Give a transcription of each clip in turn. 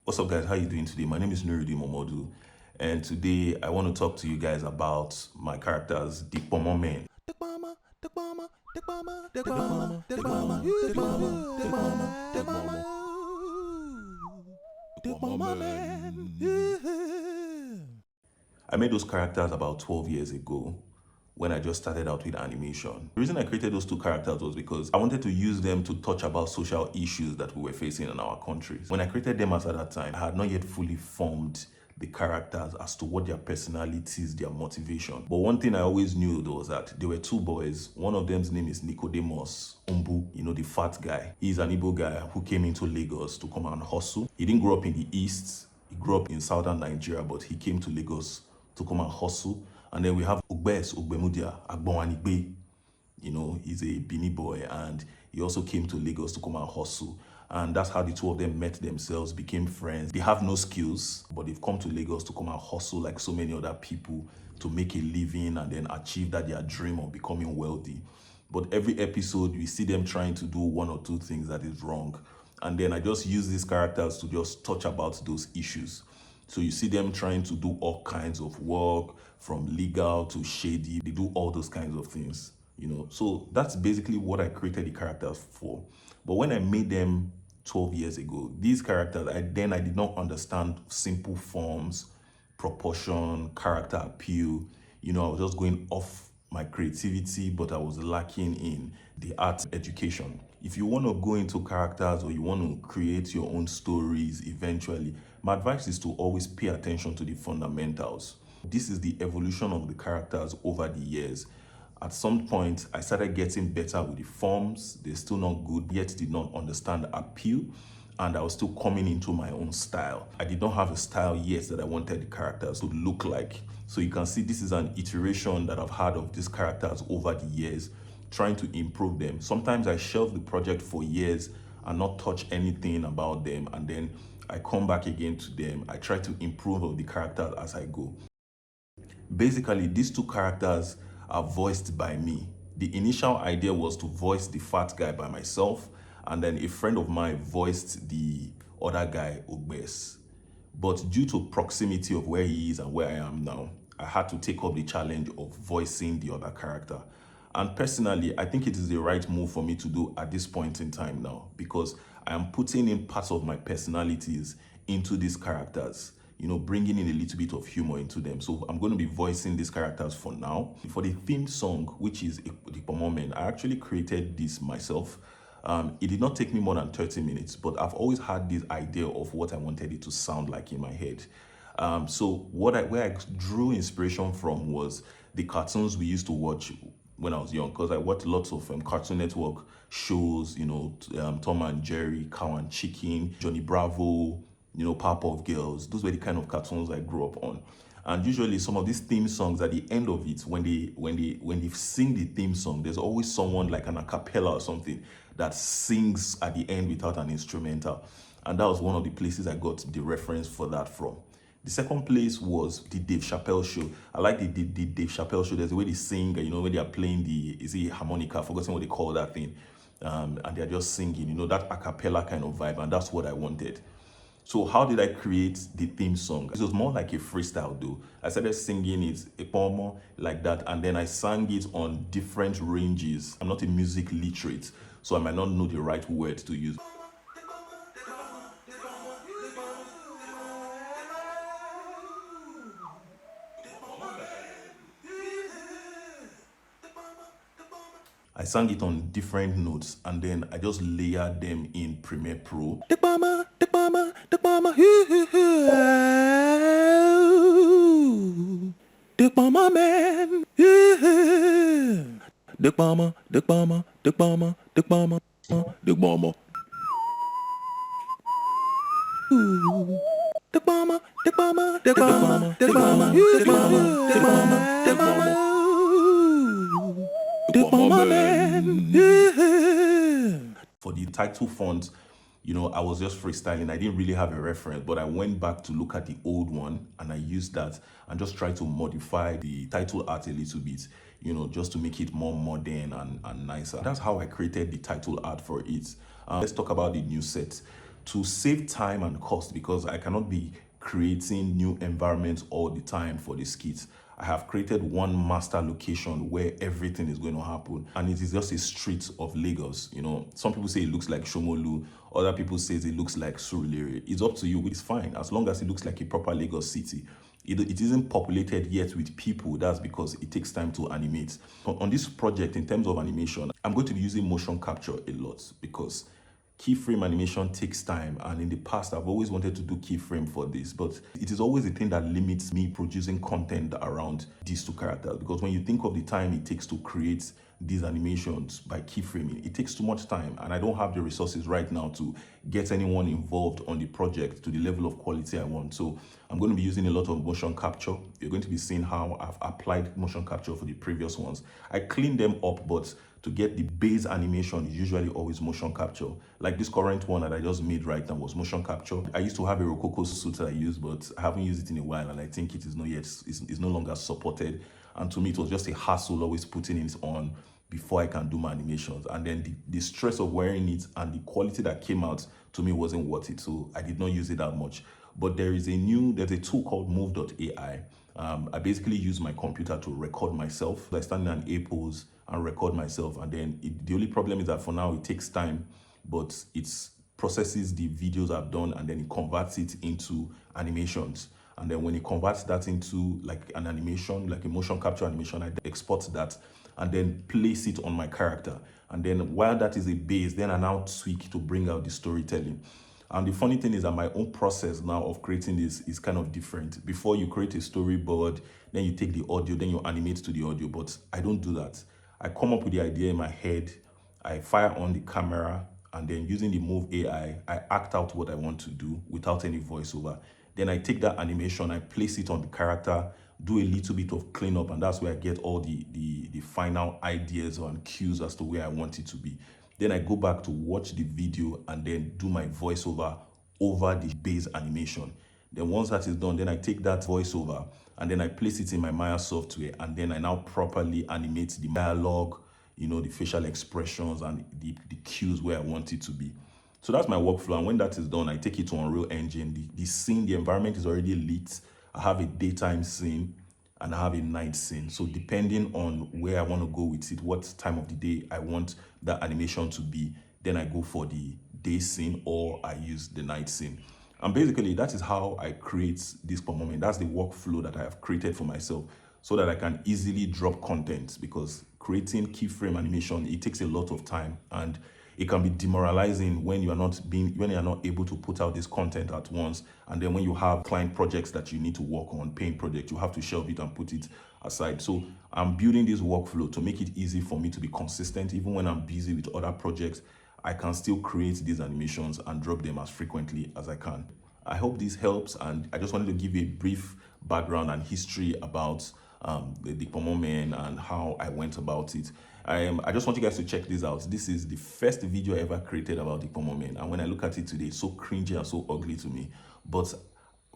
What's up, guys? How you doing today? My name is Nurudi Momodu, and today I want to talk to you guys about my characters, the Kpomo men. I made those characters about 12 years ago when I just started out with animation. The reason I created those two characters was because I wanted to use them to touch about social issues that we were facing in our countries. When I created them at that time, I had not yet fully formed the characters as to what their personalities, their motivation. But one thing I always knew though was that there were two boys. One of them's name is Nicodemus Umbu, the fat guy. He's an Igbo guy who came into Lagos to come and hustle. He didn't grow up in the East. He grew up in southern Nigeria, but he came to Lagos to come and hustle. And then we have Ugbes Ogbemudia Agbonwanigbe. He's a Bini boy, and he also came to Lagos to come and hustle. And that's how the two of them met themselves, became friends. They have no skills, but they've come to Lagos to come and hustle like so many other people to make a living and then achieve their dream of becoming wealthy. But every episode, we see them trying to do one or two things that is wrong. And then I just use these characters to just touch about those issues. So you see them trying to do all kinds of work, from legal to shady. They do all those kinds of things, So that's basically what I created the characters for. But when I made them 12 years ago, these characters, I did not understand simple forms, proportion, character appeal. I was just going off my creativity, but I was lacking in the art education. If you want to go into characters or you want to create your own stories eventually, my advice is to always pay attention to the fundamentals. This is the evolution of the characters over the years. At some point, I started getting better with the forms. They're still not good, yet did not understand appeal. And I was still coming into my own style. I did not have a style yet that I wanted the characters to look like. So you can see this is an iteration that I've had of these characters over the years, trying to improve them. Sometimes I shelve the project for years and not touch anything about them. And then I come back again to them. I try to improve on the characters as I go. Basically, these two characters are voiced by me. The initial idea was to voice the fat guy by myself, and then a friend of mine voiced the other guy, Ugbes. But due to proximity of where he is and where I am now, I had to take up the challenge of voicing the other character. And personally, I think it is the right move for me to do at this point in time now, because I am putting in parts of my personalities into these characters, bringing in a little bit of humor into them. So I'm going to be voicing these characters for now. For the theme song, which is the Kpomo men, I actually created this myself. It did not take me more than 30 minutes, but I've always had this idea of what I wanted it to sound like in my head. So where I drew inspiration from was the cartoons we used to watch when I was young, because I watched lots of Cartoon Network shows, Tom and Jerry, Cow and Chicken, Johnny Bravo, Powerpuff Girls. Those were the kind of cartoons I grew up on. And usually some of these theme songs, at the end of it, when they sing the theme song, there's always someone like an a cappella or something that sings at the end without an instrumental. And that was one of the places I got the reference for that from. The second place was the Dave Chappelle show. I like the Dave Chappelle show. There's the way they sing, when they are playing is it harmonica? I've forgotten what they call that thing. And they're just singing, that a cappella kind of vibe. And that's what I wanted. So how did I create the theme song? It was more like a freestyle though. I started singing it, Kpomo, like that, and then I sang it on different ranges. I'm not a music literate, so I might not know the right word to use. I sang it on different notes, and then I just layered them in Premiere Pro. The Kpomo man. The Kpomo. For the title font, I was just freestyling. I didn't really have a reference, but I went back to look at the old one and I used that and just tried to modify the title art a little bit, just to make it more modern and nicer. That's how I created the title art for it. Let's talk about the new set. to save time and cost, because I cannot be creating new environments all the time for the skits. I have created one master location where everything is going to happen, and it is just a street of Lagos. Some people say it looks like Shomolu, other people say it looks like Surulere. It's up to you. It's fine as long as it looks like a proper Lagos city. It isn't populated yet with people. That's because it takes time to animate. On this project, in terms of animation, I'm going to be using motion capture a lot, because keyframe animation takes time, and in the past I've always wanted to do keyframe for this, but it is always the thing that limits me producing content around these two characters, because when you think of the time it takes to create these animations by keyframing, it takes too much time, and I don't have the resources right now to get anyone involved on the project to the level of quality I want. So I'm going to be using a lot of motion capture. You're going to be seeing how I've applied motion capture for the previous ones. I cleaned them up, but to get the base animation is usually always motion capture. Like this current one that I just made right now was motion capture. I used to have a Rococo suit that I used, but I haven't used it in a while, and I think it is not yet, it's no longer supported. And to me, it was just a hassle always putting it on before I can do my animations. And then the stress of wearing it and the quality that came out to me wasn't worth it. So I did not use it that much. But there's a tool called move.ai. I basically use my computer to record myself. I stand in an A pose and record myself. And then the only problem is that for now it takes time, but it processes the videos I've done and then it converts it into animations. And then when it converts that into like an animation, like a motion capture animation, I export that and then place it on my character. And then while that is a base, then I now tweak to bring out the storytelling. And the funny thing is that my own process now of creating this is kind of different. Before, you create a storyboard, then you take the audio, then you animate to the audio, but I don't do that. I come up with the idea in my head, I fire on the camera, and then using the Move AI, I act out what I want to do without any voiceover. Then I take that animation, I place it on the character, do a little bit of cleanup, and that's where I get all the final ideas and cues as to where I want it to be. Then I go back to watch the video and then do my voiceover over the base animation. Then once that is done, then I take that voiceover and then I place it in my Maya software, and then I now properly animate the dialogue, the facial expressions and the cues where I want it to be. So that's my workflow. And when that is done, I take it to Unreal Engine. The scene, the environment is already lit. I have a daytime scene and I have a night scene. So depending on where I want to go with it, what time of the day I want that animation to be, then I go for the day scene or I use the night scene. And basically that is how I create this Kpomo. That's the workflow that I have created for myself so that I can easily drop content, because creating keyframe animation, it takes a lot of time and it can be demoralizing when you are not able to put out this content at once. And then when you have client projects that you need to work on, paying projects, you have to shelve it and put it aside. So I'm building this workflow to make it easy for me to be consistent. Even when I'm busy with other projects, I can still create these animations and drop them as frequently as I can. I hope this helps, and I just wanted to give you a brief background and history about the Kpomo and how I went about it. I just want you guys to check this out. This is the first video I ever created about the Kpomo, and when I look at it today, it's so cringy and so ugly to me. But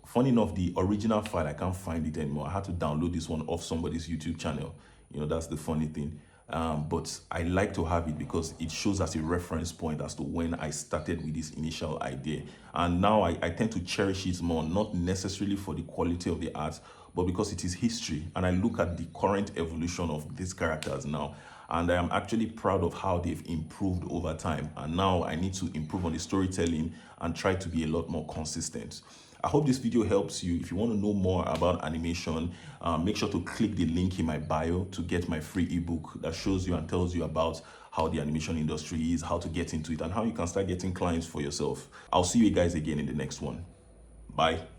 funny enough, the original file, I can't find it anymore. I had to download this one off somebody's YouTube channel. That's the funny thing. But I like to have it because it shows as a reference point as to when I started with this initial idea. And now I tend to cherish it more, not necessarily for the quality of the art, but because it is history. And I look at the current evolution of these characters now, and I am actually proud of how they've improved over time. And now I need to improve on the storytelling and try to be a lot more consistent. I hope this video helps you. If you want to know more about animation, make sure to click the link in my bio to get my free ebook that shows you and tells you about how the animation industry is, how to get into it, and how you can start getting clients for yourself. I'll see you guys again in the next one. Bye.